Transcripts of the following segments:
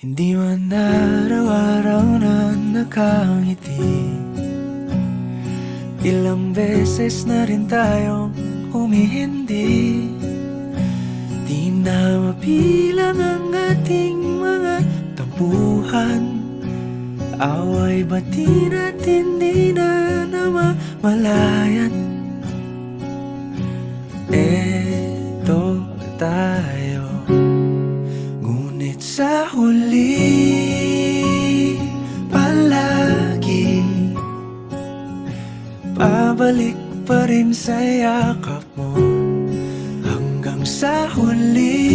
Hindi man araw-araw na nakangiti. Ilang beses na rin tayong humihindi. Di na mabilang ang ating mga tampuhan. Away bati natin di na namamalayan. Eto tayo, ngunit sa huli palagi pabalik pa rin sa yakap mo. Hanggang sa huli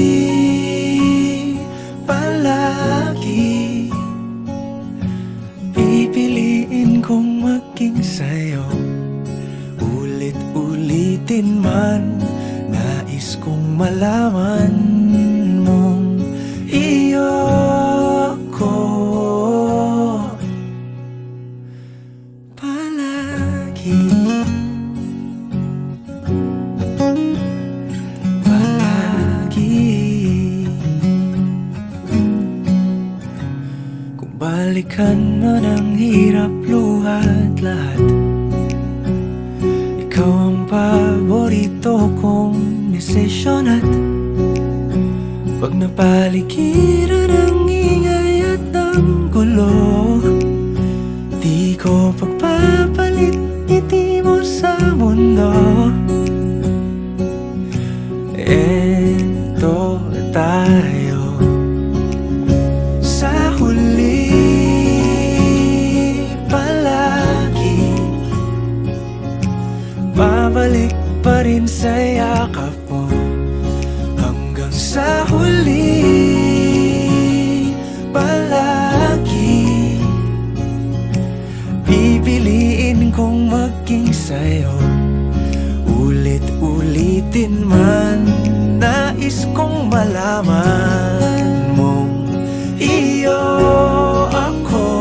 palagi pipiliin kong maging sa'yo. Ulit-ulitin man, nais kong malaman mong iyo ko palagi. Kung balikan man ang hirap, luhat lahat, ikaw ang paborito kong desisyon. At pag napaligiran ang ingay at ang gulo, di ko pagpapalit ngiti mo sa mundo. Eto tayo, sa huli palagi babalik pa rin sa yakap mo. Hanggang sa huli palagi pipiliin kong maging sa'yo. Ulit-ulitin man, nais kong malaman mong iyo ako.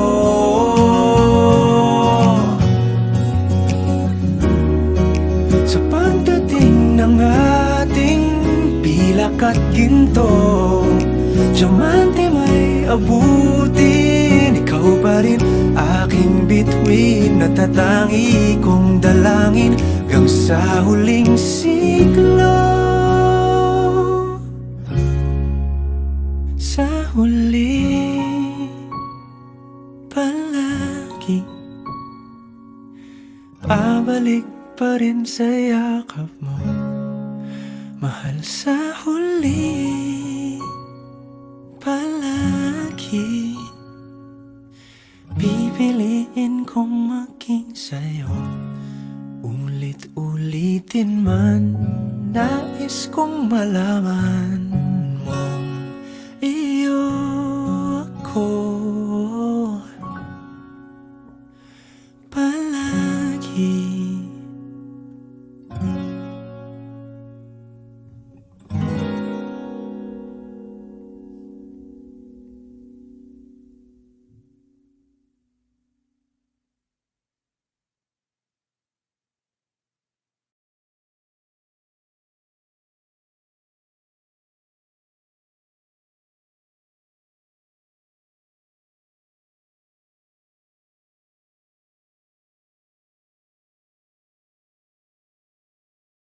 Sa pagdating ng ating pilak at ginto, diamante may abutin, ikaw pa rin aking bituin. Natatangi kong dalangin hanggang sa huling siglo. Sa huli palagi pabalik pa rin sa yakap mo, mahal. Sa huli palagi pipiliin kong maging sa'yo. Ulit-ulitin man, nais kong malaman